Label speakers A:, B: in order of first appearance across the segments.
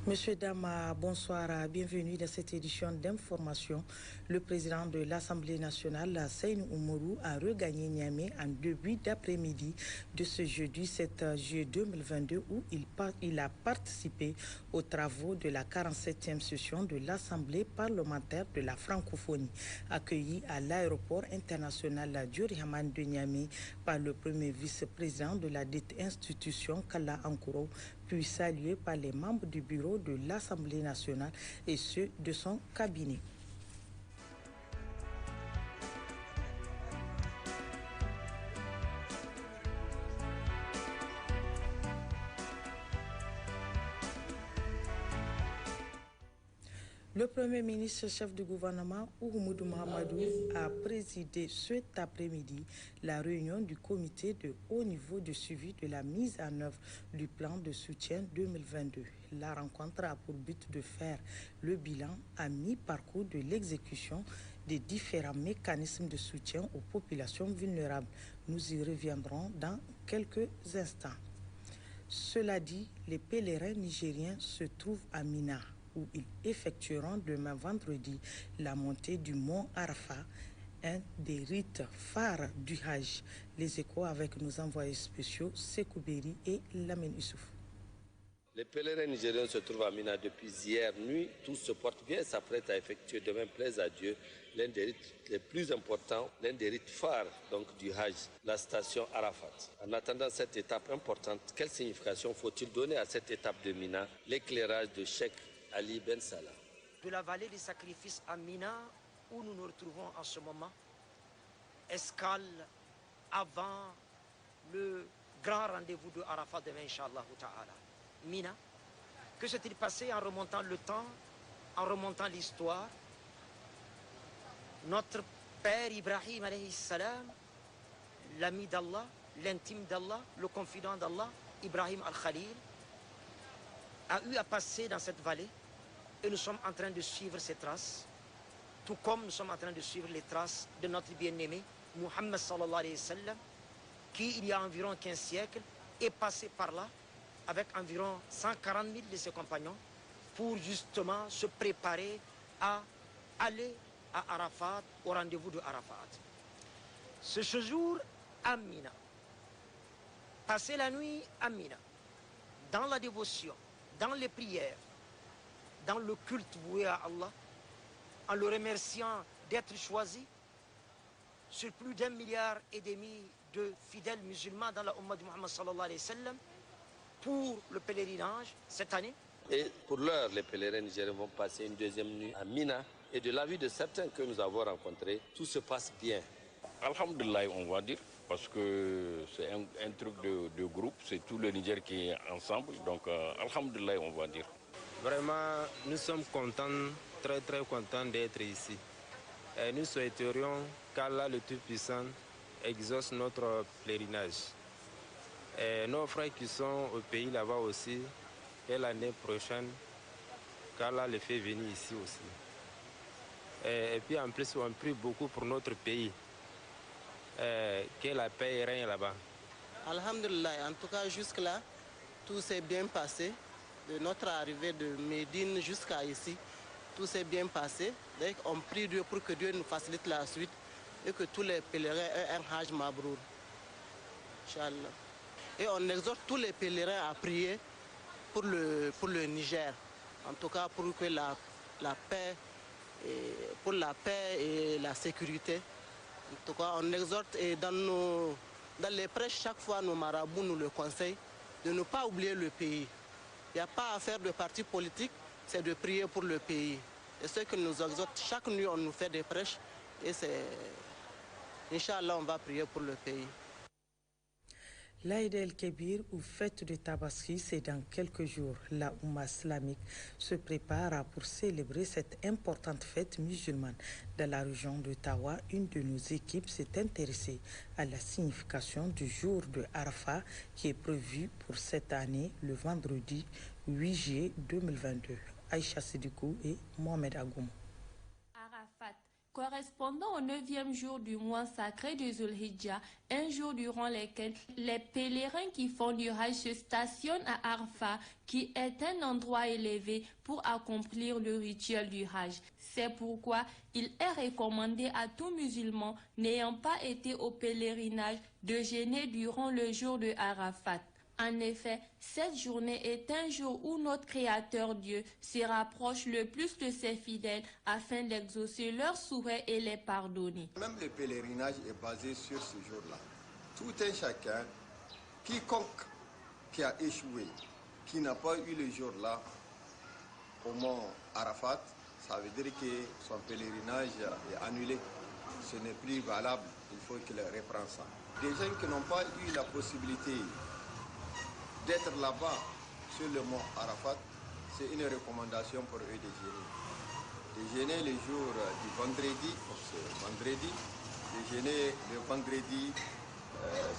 A: Monsieur, dames, bonsoir, bienvenue dans cette édition d'information. Le président de l'Assemblée nationale, Seynou Oumarou, a regagné Niamey en début d'après-midi de ce jeudi 7 juillet 2022 où il a participé aux travaux de la 47e session de l'Assemblée parlementaire de la francophonie, accueilli à l'aéroport international Diori Hamane de Niamey par le premier vice-président de la dite institution, Kalla Ankoro, puis salué par les membres du bureau de l'Assemblée nationale et ceux de son cabinet. Le Premier ministre, chef du gouvernement, Oumoudou Mahamadou, a présidé cet après-midi la réunion du comité de haut niveau de suivi de la mise en œuvre du plan de soutien 2022. La rencontre a pour but de faire le bilan à mi-parcours de l'exécution des différents mécanismes de soutien aux populations vulnérables. Nous y reviendrons dans quelques instants. Cela dit, les pèlerins nigériens se trouvent à Mina, où ils effectueront demain vendredi la montée du mont Arafat, un des rites phares du Hajj. Les échos avec nos envoyés spéciaux Sekou Beri et Lamine Issouf.
B: Les pèlerins nigériens se trouvent à Mina depuis hier nuit. Tous se portent bien et s'apprêtent à effectuer demain, plaise à Dieu, l'un des rites les plus importants, l'un des rites phares donc, du Hajj, la station Arafat. En attendant cette étape importante, quelle signification faut-il donner à cette étape de Mina? L'éclairage de Cheikh Ali Ben Salah.
C: De la vallée des sacrifices à Mina, où nous nous retrouvons en ce moment, escale avant le grand rendez-vous de Arafat demain, Inch'Allah Ta'ala. Mina, que s'est-il passé en remontant le temps, en remontant l'histoire? Notre père Ibrahim alayhi salam, l'ami d'Allah, l'intime d'Allah, le confident d'Allah, Ibrahim al-Khalil, a eu à passer dans cette vallée et nous sommes en train de suivre ses traces, tout comme nous sommes en train de suivre les traces de notre bien-aimé Muhammad sallallahu alayhi wa sallam, qui il y a environ 15 siècles est passé par là avec environ 140 000 de ses compagnons pour justement se préparer à aller à Arafat, au rendez-vous de Arafat. Ce séjour à Mina, passer la nuit à Mina, dans la dévotion, dans les prières, dans le culte voué à Allah, en le remerciant d'être choisi sur plus d'1,5 milliard de fidèles musulmans dans la Ummah de Muhammad sallallahu alayhi wa sallam, pour le pèlerinage cette année.
B: Et pour l'heure, les pèlerins nigériens vont passer une deuxième nuit à Mina. Et de l'avis de certains que nous avons rencontrés, tout se passe bien.
D: Alhamdulillah, on va dire, parce que c'est un truc de groupe, c'est tout le Niger qui est ensemble. Donc, Alhamdulillah, on va dire.
E: Vraiment, nous sommes contents, très très contents d'être ici. Et nous souhaiterions qu'Allah le Tout-Puissant exauce notre pèlerinage. Et nos frères qui sont au pays là-bas aussi, et l'année prochaine, qu'Allah les fait venir ici aussi. Et puis en plus, on prie beaucoup pour notre pays, que la paix règne là-bas.
F: Alhamdulillah, en tout cas jusque-là, tout s'est bien passé. De notre arrivée de Médine jusqu'à ici, tout s'est bien passé. Donc on prie Dieu pour que Dieu nous facilite la suite et que tous les pèlerins aient un Hajj Mabrour. Inch'Allah. Et on exhorte tous les pèlerins à prier pour le Niger. En tout cas pour que la paix et la sécurité. En tout cas on exhorte et dans les prêches chaque fois nos marabouts nous le conseillent de ne pas oublier le pays. Il n'y a pas à faire de parti politique, c'est de prier pour le pays. Et ce que nous exhorte, chaque nuit on nous fait des prêches et c'est Inch'Allah on va prier pour le pays.
A: L'Aïd el-Kébir ou fête de Tabaski, c'est dans quelques jours. La Oumma islamique se prépare pour célébrer cette importante fête musulmane. Dans la région de Tawa, une de nos équipes s'est intéressée à la signification du jour de Arafat qui est prévu pour cette année, le vendredi 8 juillet 2022. Aïcha Sidikou et Mohamed Agoum.
G: Arafat, Correspondant au 9e jour du mois sacré de Zulhijjah, un jour durant lequel les pèlerins qui font du Hajj se stationnent à Arafat, qui est un endroit élevé pour accomplir le rituel du Hajj. C'est pourquoi il est recommandé à tout musulman n'ayant pas été au pèlerinage de jeûner durant le jour de Arafat. En effet, cette journée est un jour où notre Créateur Dieu se rapproche le plus de ses fidèles afin d'exaucer leurs souhaits et les pardonner.
H: Même le pèlerinage est basé sur ce jour-là. Tout un chacun, quiconque qui a échoué, qui n'a pas eu le jour-là au mont Arafat, ça veut dire que son pèlerinage est annulé. Ce n'est plus valable, il faut qu'il reprenne ça. Des gens qui n'ont pas eu la possibilité d'être là-bas sur le mont Arafat, c'est une recommandation pour eux de jeûner. De jeûner le jour du vendredi, c'est vendredi, de jeûner le vendredi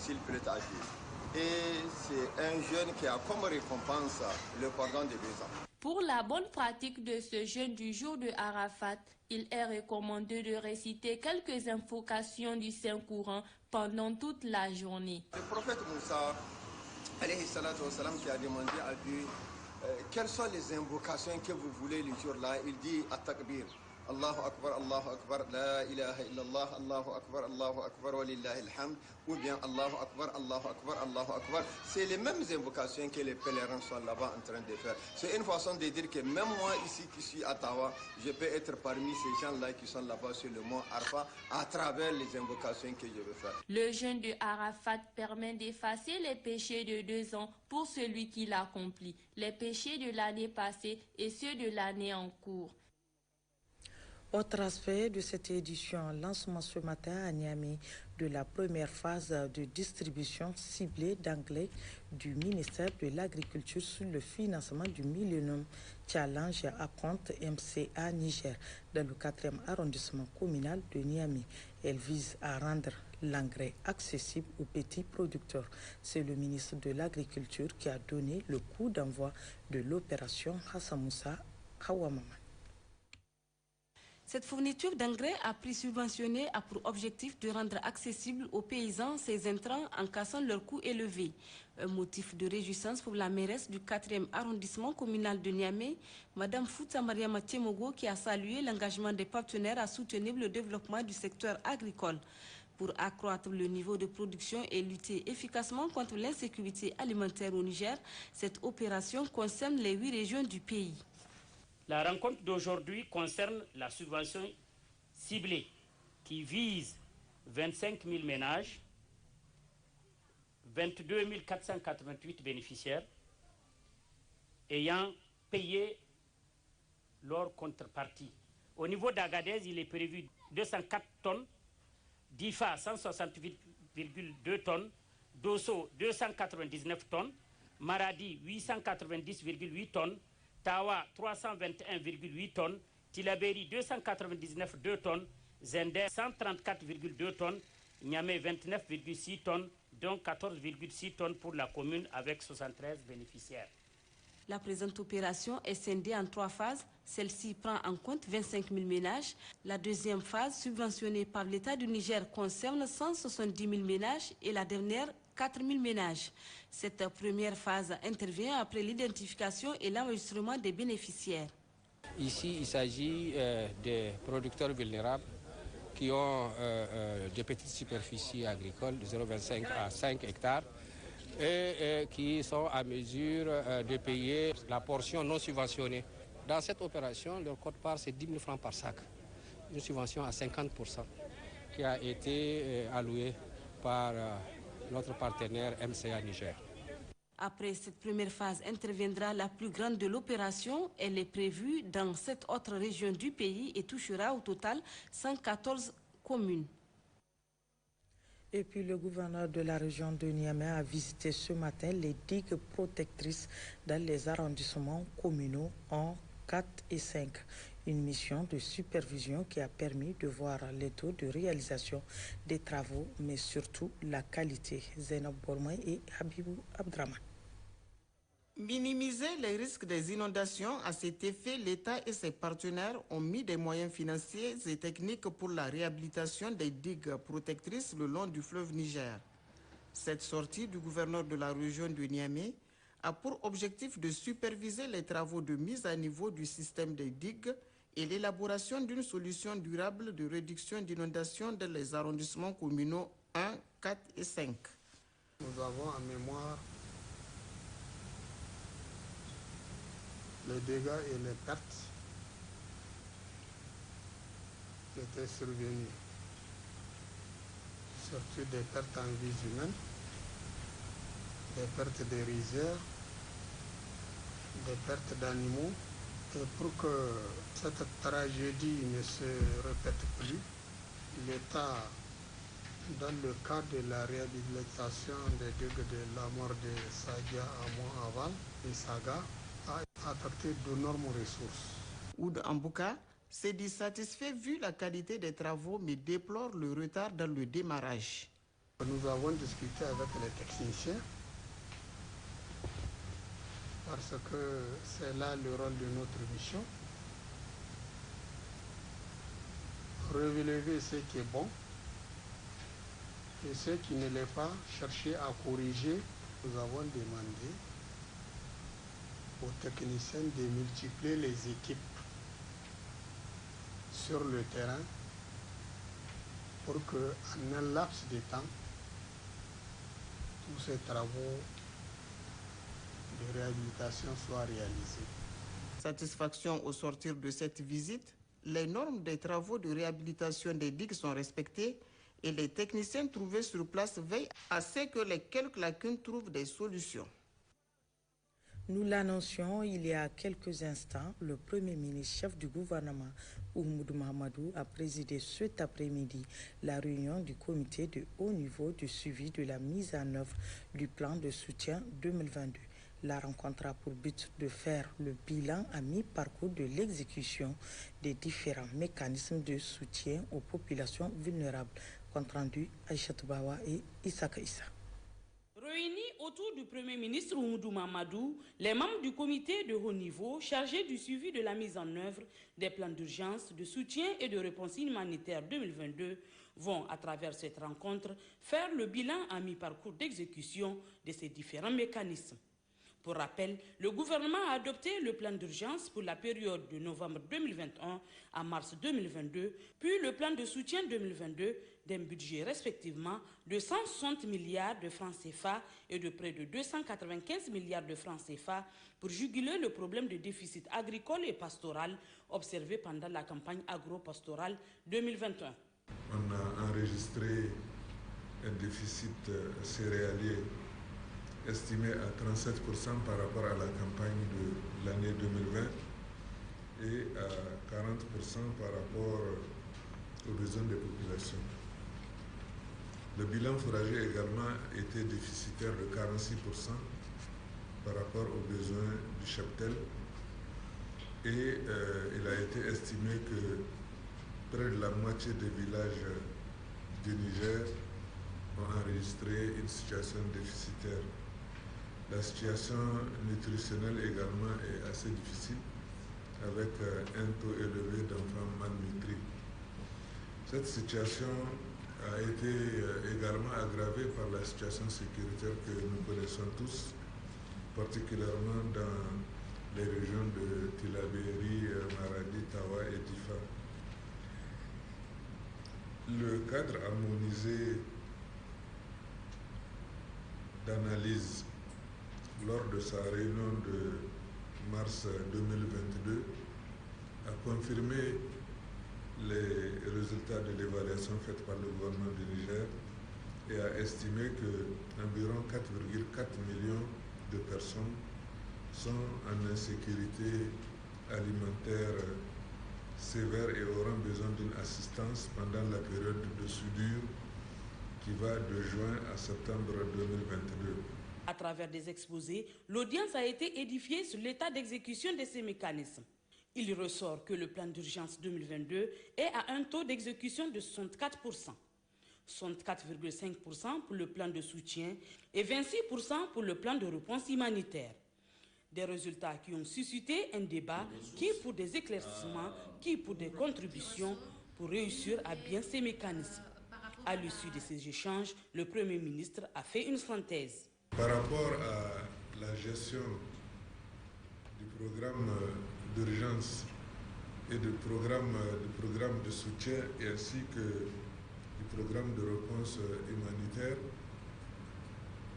H: s'il plaît à Dieu. Et c'est un jeûne qui a comme récompense le pardon de 2 ans.
G: Pour la bonne pratique de ce jeûne du jour de Arafat, il est recommandé de réciter quelques invocations du Saint-Courant pendant toute la journée.
H: Le prophète Moussa, alayhi salatu wa salam, qui a demandé à Dieu quelles sont les invocations que vous voulez le jour-là. Il dit at-takbir, Allahu Akbar, la ilaha illallah, Allahu Akbar, wa lillahi alhamd, ou bien Allahu Akbar. C'est les mêmes invocations que les pèlerins sont là-bas en train de faire. C'est une façon de dire que même moi ici qui suis à Tawa, je peux être parmi ces gens-là qui sont là-bas sur le mont Arafat à travers les invocations que je veux faire.
G: Le jeûne de Arafat permet d'effacer les péchés de 2 ans pour celui qui l'accomplit, les péchés de l'année passée et ceux de l'année en cours.
A: Autre aspect de cette édition, lancement ce matin à Niamey de la première phase de distribution ciblée d'engrais du ministère de l'Agriculture sur le financement du Millennium Challenge à compte MCA Niger dans le 4e arrondissement communal de Niamey. Elle vise à rendre l'engrais accessible aux petits producteurs. C'est le ministre de l'Agriculture qui a donné le coup d'envoi de l'opération Hassan Moussa Kawamama.
I: Cette fourniture d'engrais à prix subventionné a pour objectif de rendre accessible aux paysans ces intrants en cassant leurs coûts élevés. Un motif de réjouissance pour la mairesse du 4e arrondissement communal de Niamey, Mme Fouta Mariama Tiemogo, qui a salué l'engagement des partenaires à soutenir le développement du secteur agricole. Pour accroître le niveau de production et lutter efficacement contre l'insécurité alimentaire au Niger, cette opération concerne les 8 régions du pays.
J: La rencontre d'aujourd'hui concerne la subvention ciblée qui vise 25 000 ménages, 22 488 bénéficiaires ayant payé leur contrepartie. Au niveau d'Agadez, il est prévu 204 tonnes, Difa 168,2 tonnes, Dosso 299 tonnes, Maradi 890,8 tonnes, Tawa 321,8 tonnes, Tilaberi 299,2 tonnes, Zender 134,2 tonnes, Niamey 29,6 tonnes, dont 14,6 tonnes pour la commune avec 73 bénéficiaires.
I: La présente opération est scindée en 3 phases. Celle-ci prend en compte 25 000 ménages. La deuxième phase, subventionnée par l'État du Niger, concerne 170 000 ménages et la dernière 4 000 ménages. Cette première phase intervient après l'identification et l'enregistrement des bénéficiaires.
K: Ici, il s'agit des producteurs vulnérables qui ont des petites superficies agricoles de 0,25 à 5 hectares et qui sont à mesure de payer la portion non subventionnée. Dans cette opération, leur quote-part, c'est 10 000 francs par sac, une subvention à 50% qui a été allouée par notre partenaire MCA Niger.
I: Après cette première phase interviendra la plus grande de l'opération. Elle est prévue dans 7 autres régions du pays et touchera au total 114 communes.
A: Et puis le gouverneur de la région de Niamey a visité ce matin les digues protectrices dans les arrondissements communaux en 4 et 5. Une mission de supervision qui a permis de voir les taux de réalisation des travaux, mais surtout la qualité. Zainab Bormay et Habibou Abdraman.
F: Minimiser les risques des inondations, à cet effet, l'État et ses partenaires ont mis des moyens financiers et techniques pour la réhabilitation des digues protectrices le long du fleuve Niger. Cette sortie du gouverneur de la région de Niamey a pour objectif de superviser les travaux de mise à niveau du système des digues et l'élaboration d'une solution durable de réduction d'inondations dans les arrondissements communaux 1, 4 et 5.
L: Nous avons en mémoire les dégâts et les pertes qui étaient survenus, surtout des pertes en vies humaines, des pertes de rizières, des pertes d'animaux. Et pour que cette tragédie ne se répète plus, l'État, dans le cadre de la réhabilitation des digues de la mort de Sadia à Mont-Aval et Saga, a apporté d'énormes ressources.
F: Oud Ambouka s'est dit satisfait vu la qualité des travaux, mais déplore le retard dans le démarrage.
L: Nous avons discuté avec les techniciens parce que c'est là le rôle de notre mission. Relever ce qui est bon et ce qui ne l'est pas, chercher à corriger. Nous avons demandé aux techniciens de multiplier les équipes sur le terrain pour qu'en un laps de temps, tous ces travaux de réhabilitation soient réalisés.
F: Satisfaction au sortir de cette visite, les normes des travaux de réhabilitation des digues sont respectées et les techniciens trouvés sur place veillent à ce que les quelques lacunes trouvent des solutions.
A: Nous l'annoncions il y a quelques instants, le Premier ministre chef du gouvernement, Oumoudou Mahamadou, a présidé cet après-midi la réunion du comité de haut niveau de suivi de la mise en œuvre du plan de soutien 2022. La rencontre a pour but de faire le bilan à mi-parcours de l'exécution des différents mécanismes de soutien aux populations vulnérables. Compte rendu Aïchatou Bawa et Issaka Issa.
M: Réunis autour du Premier ministre Oumoudou Mahamadou, les membres du comité de haut niveau chargés du suivi de la mise en œuvre des plans d'urgence, de soutien et de réponse humanitaire 2022 vont, à travers cette rencontre, faire le bilan à mi-parcours d'exécution de ces différents mécanismes. Pour rappel, le gouvernement a adopté le plan d'urgence pour la période de novembre 2021 à mars 2022, puis le plan de soutien 2022 d'un budget respectivement de 160 milliards de francs CFA et de près de 295 milliards de francs CFA pour juguler le problème de déficit agricole et pastoral observé pendant la campagne agro-pastorale 2021.
N: On a enregistré un déficit céréalier estimé à 37% par rapport à la campagne de l'année 2020 et à 40% par rapport aux besoins des populations. Le bilan fourrager également était déficitaire de 46% par rapport aux besoins du cheptel et il a été estimé que près de la moitié des villages du Niger ont enregistré une situation déficitaire. La situation nutritionnelle également est assez difficile, avec un taux élevé d'enfants malnutris. Cette situation a été également aggravée par la situation sécuritaire que nous connaissons tous, particulièrement dans les régions de Tillabéri, Maradi, Tawa et Difa. Le cadre harmonisé d'analyse lors de sa réunion de mars 2022 a confirmé les résultats de l'évaluation faite par le gouvernement du Niger et a estimé que environ 4,4 millions de personnes sont en insécurité alimentaire sévère et auront besoin d'une assistance pendant la période de soudure qui va de juin à septembre 2022.
M: À travers des exposés, l'audience a été édifiée sur l'état d'exécution de ces mécanismes. Il ressort que le plan d'urgence 2022 est à un taux d'exécution de 64%, 64,5% pour le plan de soutien et 26% pour le plan de réponse humanitaire. Des résultats qui ont suscité un débat, qui pour des éclaircissements, qui pour des contributions, pour réussir à bien ces mécanismes. À l'issue de ces échanges, le Premier ministre a fait une synthèse.
N: Par rapport à la gestion du programme d'urgence et du programme de soutien et ainsi que du programme de réponse humanitaire,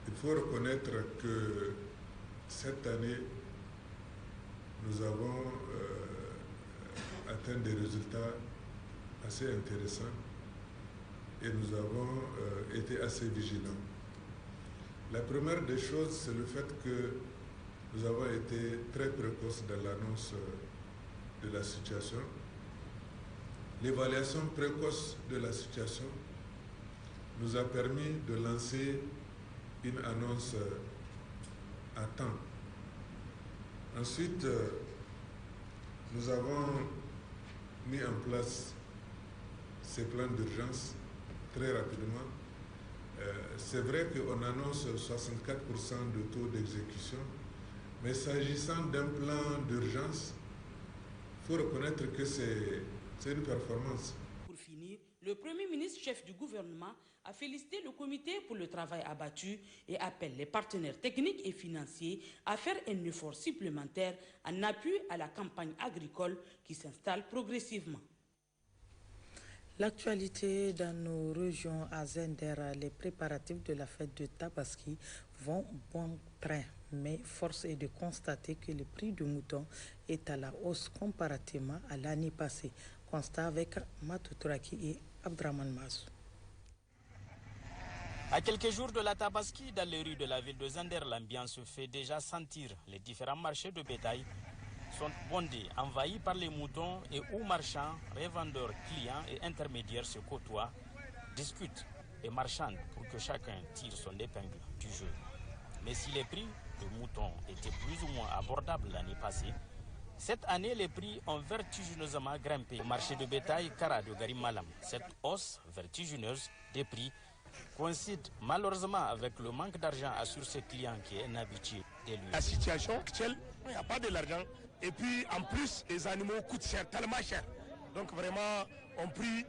N: il faut reconnaître que cette année, nous avons atteint des résultats assez intéressants et nous avons été assez vigilants. La première des choses, c'est le fait que nous avons été très précoces dans l'annonce de la situation. L'évaluation précoce de la situation nous a permis de lancer une annonce à temps. Ensuite, nous avons mis en place ces plans d'urgence très rapidement. C'est vrai qu'on annonce 64% de taux d'exécution, mais s'agissant d'un plan d'urgence, il faut reconnaître que c'est une performance.
M: Pour finir, le Premier ministre, chef du gouvernement, a félicité le comité pour le travail abattu et appelle les partenaires techniques et financiers à faire un effort supplémentaire en appui à la campagne agricole qui s'installe progressivement.
A: L'actualité dans nos régions à Zender, les préparatifs de la fête de Tabaski vont bon train. Mais force est de constater que le prix du mouton est à la hausse comparativement à l'année passée. Constat avec Matoutraki et Abdraman Mazou.
O: À quelques jours de la Tabaski, dans les rues de la ville de Zender, l'ambiance se fait déjà sentir. Les différents marchés de bétail sont bondés, envahis par les moutons et où marchands, revendeurs, clients et intermédiaires se côtoient, discutent et marchandent pour que chacun tire son épingle du jeu. Mais si les prix de moutons étaient plus ou moins abordables l'année passée, cette année, les prix ont vertigineusement grimpé au marché de bétail Kara de Garim Malam. Cette hausse vertigineuse des prix coïncide malheureusement avec le manque d'argent assure ses clients qui est un habitué des lieux.
P: La situation actuelle, il n'y a pas de l'argent. Et puis en plus, les animaux coûtent cher, tellement cher. Donc vraiment, on prie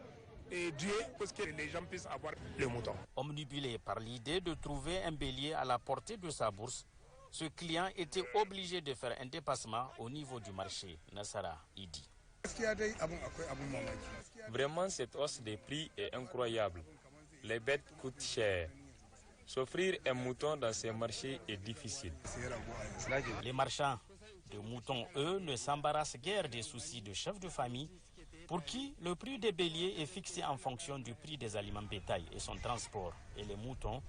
P: et Dieu pour que les gens puissent avoir le mouton.
O: Omnibulé par l'idée de trouver un bélier à la portée de sa bourse, ce client était obligé de faire un dépassement au niveau du marché. Nassara Idi.
Q: Vraiment, cette hausse des prix est incroyable. Les bêtes coûtent cher. S'offrir un mouton dans ces marchés est difficile.
O: Les marchands de moutons, eux, ne s'embarrassent guère des soucis de chefs de famille pour qui le prix des béliers est fixé en fonction du prix des aliments bétail et son transport. Et les moutons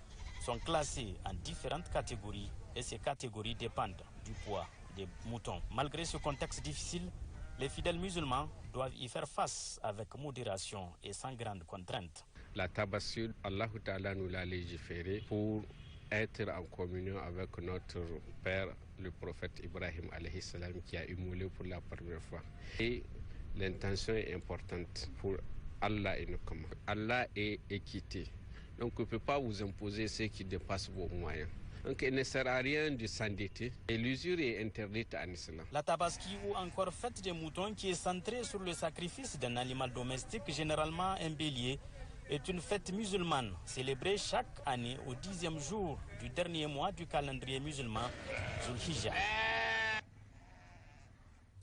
O: sont classés en différentes catégories et ces catégories dépendent du poids des moutons. Malgré ce contexte difficile, les fidèles musulmans doivent y faire face avec modération et sans grande contrainte.
K: La Tabaski, Allah Ta'ala nous l'a légiféré pour être en communion avec notre père, le prophète Ibrahim alayhi salam, qui a immolé pour la première fois. Et l'intention est importante pour Allah et nous. Allah est équité. Donc on ne peut pas vous imposer ce qui dépasse vos moyens. Donc il ne sert à rien de s'endetter. Et l'usure est interdite en islam.
O: La Tabaski ou encore fête des moutons qui est centrée sur le sacrifice d'un animal domestique, généralement un bélier, est une fête musulmane célébrée chaque année au 10e jour du dernier mois du calendrier musulman, Zulhijja.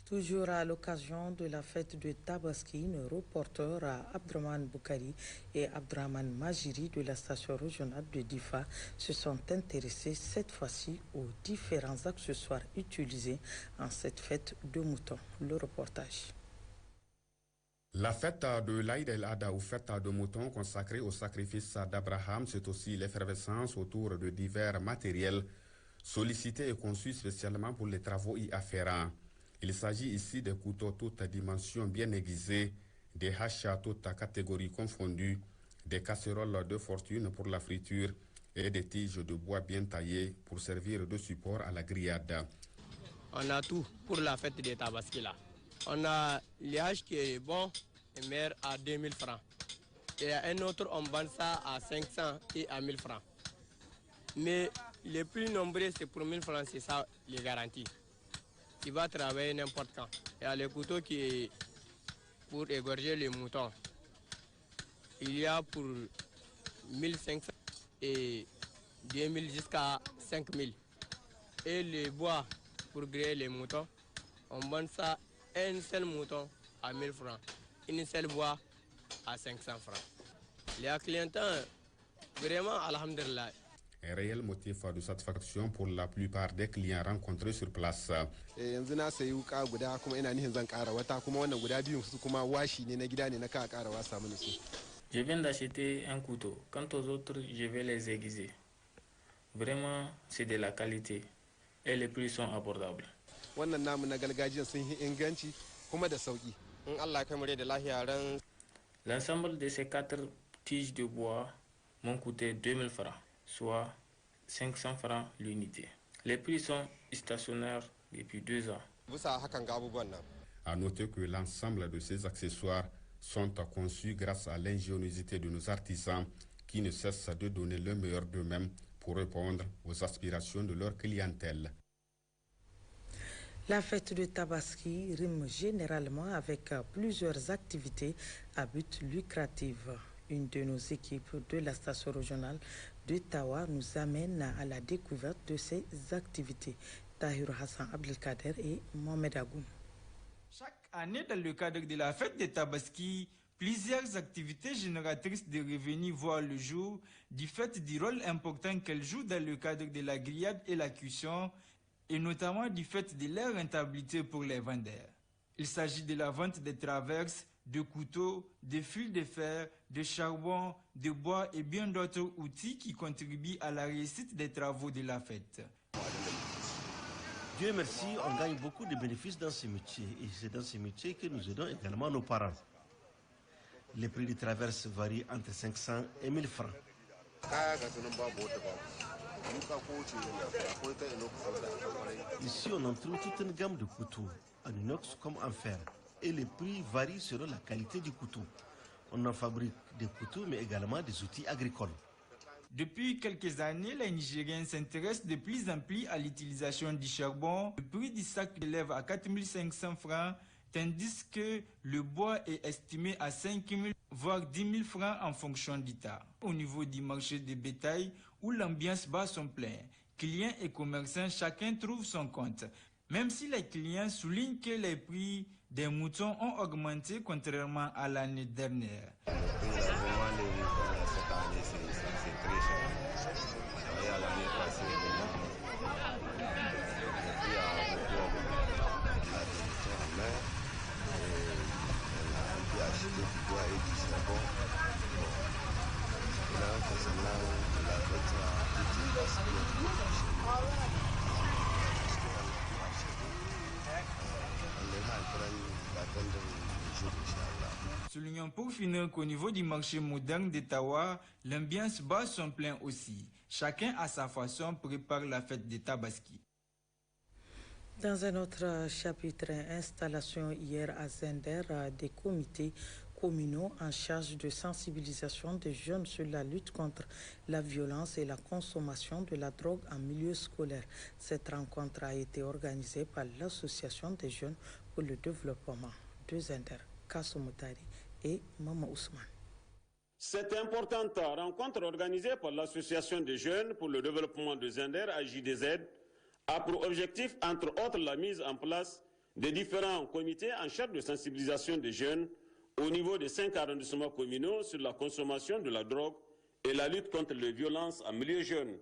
A: Toujours à l'occasion de la fête de Tabaski, nos reporters Abdraman Boukari et Abdraman Majiri de la station régionale de Difa se sont intéressés cette fois-ci aux différents accessoires utilisés en cette fête de moutons. Le reportage.
R: La fête de l'Aïd el-Adha ou fête de moutons consacrée au sacrifice d'Abraham, c'est aussi l'effervescence autour de divers matériels sollicités et conçus spécialement pour les travaux y afférents. Il s'agit ici de couteaux toutes dimensions bien aiguisées, des haches toutes catégories confondues, des casseroles de fortune pour la friture et des tiges de bois bien taillées pour servir de support à la grillade.
S: On a tout pour la fête des Tabaski là. On a les haches qui est bon et meilleur à 2000 francs. Et un autre, on vend ça à 500 et à 1000 francs. Mais les plus nombreux, c'est pour 1000 francs, c'est ça les garanties. il va travailler n'importe quand. Il y a le couteau qui est pour égorger les moutons. Il y a pour 1500 et 2000 jusqu'à 5000. Et le bois pour griller les moutons, on vend ça un seul mouton à 1000 francs, une seule bois à 500 francs. Les clientèles, vraiment, alhamdulillah.
R: Un réel motif de satisfaction pour la plupart des clients rencontrés sur place.
T: Je
U: viens d'acheter un couteau. Quant aux autres, je vais les aiguiser. Vraiment, c'est de la qualité et les prix sont abordables. L'ensemble de ces 4 tiges de bois m'ont coûté 2000 francs, soit 500 francs l'unité. Les prix sont stationnaires depuis 2 ans.
R: À noter que l'ensemble de ces accessoires sont conçus grâce à l'ingéniosité de nos artisans qui ne cessent de donner le meilleur d'eux-mêmes pour répondre aux aspirations de leur clientèle.
A: La fête de Tabaski rime généralement avec plusieurs activités à but lucratif. Une de nos équipes de la station régionale de Tawa nous amène à la découverte de ces activités. Tahir Hassan Abdelkader et Mohamed Agoum.
V: Chaque année, dans le cadre de la fête de Tabaski, plusieurs activités génératrices de revenus voient le jour du fait du rôle important qu'elles jouent dans le cadre de la grillade et la cuisson, et notamment du fait de leur rentabilité pour les vendeurs. Il s'agit de la vente de traverses, de couteaux, de fils de fer, de charbon, de bois et bien d'autres outils qui contribuent à la réussite des travaux de la fête.
W: Dieu merci, on gagne beaucoup de bénéfices dans ce métier et c'est dans ce métier que nous aidons également nos parents. Les prix de traverses varient entre 500 et 1000 francs. Ici, on en trouve toute une gamme de couteaux, en inox comme en fer, et les prix varient selon la qualité du couteau. On en fabrique des couteaux, mais également des outils agricoles.
V: Depuis quelques années, les Nigériens s'intéressent de plus en plus à l'utilisation du charbon. Le prix du sac s'élève à 4500 francs, tandis que le bois est estimé à 5 000 voire 10 000 francs en fonction du tas. Au niveau du marché de bétail, où l'ambiance bat son plein, clients et commerçants, chacun trouve son compte. Même si les clients soulignent que les prix des moutons ont augmenté contrairement à l'année dernière. Soulignons pour finir qu'au niveau du marché moderne d'Etawa, l'ambiance bat son plein aussi. Chacun à sa façon prépare la fête de Tabaski.
A: Dans un autre chapitre, installation hier à Zender des comités communaux en charge de sensibilisation des jeunes sur la lutte contre la violence et la consommation de la drogue en milieu scolaire. Cette rencontre a été organisée par l'Association des jeunes pour le développement de Zender, Kasso Moutari et Mama Ousmane.
X: Cette importante rencontre organisée par l'Association des jeunes pour le développement de Zender, AJDZ, a pour objectif, entre autres, la mise en place de différents comités en charge de sensibilisation des jeunes au niveau des 5 arrondissements communaux sur la consommation de la drogue et la lutte contre les violences en milieu jeune.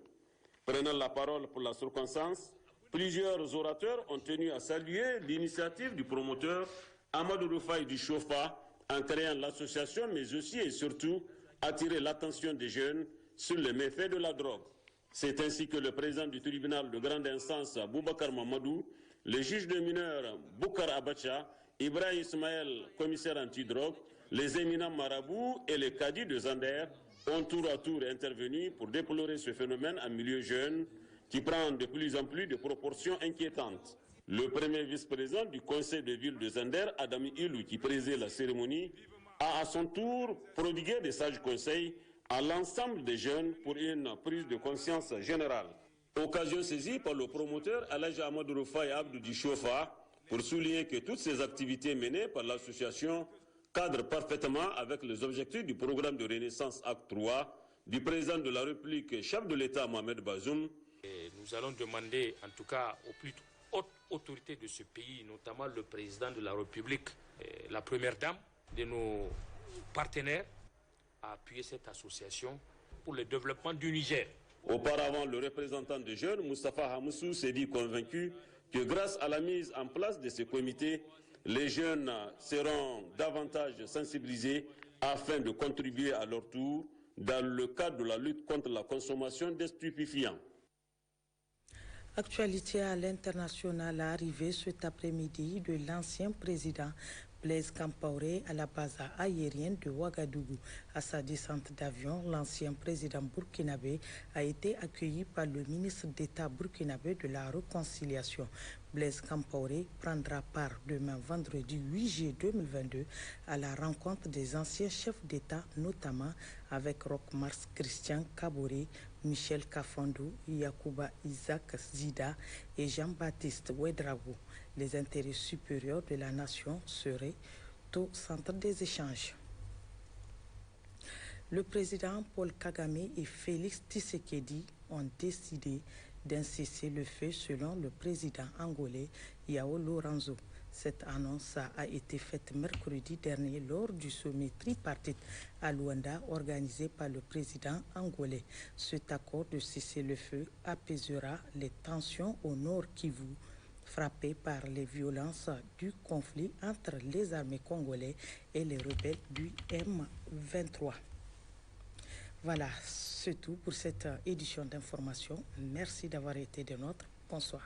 X: Prenant la parole pour la circonstance, plusieurs orateurs ont tenu à saluer l'initiative du promoteur Amadou Roufaï du Chofa en créant l'association, mais aussi et surtout attirer l'attention des jeunes sur les méfaits de la drogue. C'est ainsi que le président du tribunal de grande instance, Boubacar Mamadou, le juge de mineurs, Boukar Abacha, Ibrahim Ismaël, commissaire antidrogue, les éminents marabouts et les cadis de Zander ont tour à tour intervenu pour déplorer ce phénomène en milieu jeune qui prend de plus en plus de proportions inquiétantes. Le premier vice-président du conseil de ville de Zander, Adami Ilou, qui présidait la cérémonie, a à son tour prodigué des sages conseils à l'ensemble des jeunes pour une prise de conscience générale. Occasion saisie par le promoteur Alhaji Amadou Rufai Abdou Dishofa pour souligner que toutes ces activités menées par l'association cadrent parfaitement avec les objectifs du programme de Renaissance Acte 3 du président de la République, chef de l'État Mohamed Bazoum.
J: Nous allons demander, en tout cas aux plus hautes autorités de ce pays, notamment le président de la République, la première dame, de nos partenaires, à appuyer cette association pour le développement du Niger.
X: Auparavant, le représentant des jeunes, Moustapha Hamoussou, s'est dit convaincu que grâce à la mise en place de ces comités, les jeunes seront davantage sensibilisés afin de contribuer à leur tour dans le cadre de la lutte contre la consommation de stupéfiants.
A: Actualité à l'international, arrivée cet après-midi de l'ancien président Blaise Compaoré à la base aérienne de Ouagadougou. À sa descente d'avion, l'ancien président burkinabé a été accueilli par le ministre d'État burkinabé de la Réconciliation. Blaise Compaoré prendra part demain vendredi 8 juillet 2022 à la rencontre des anciens chefs d'État, notamment avec Roch Marc Christian Kaboré, Michel Kafando, Yacouba Isaac Zida et Jean-Baptiste Ouedraogo. Les intérêts supérieurs de la nation seraient au centre des échanges. Le président Paul Kagame et Félix Tshisekedi ont décidé d'un cessez-le-feu selon le président angolais João Lourenço. Cette annonce a été faite mercredi dernier lors du sommet tripartite à Luanda organisé par le président angolais. Cet accord de cessez-le-feu apaisera les tensions au nord Kivu, frappé par les violences du conflit entre les armées congolaises et les rebelles du M23. Voilà, c'est tout pour cette édition d'information. Merci d'avoir été des nôtres. Bonsoir.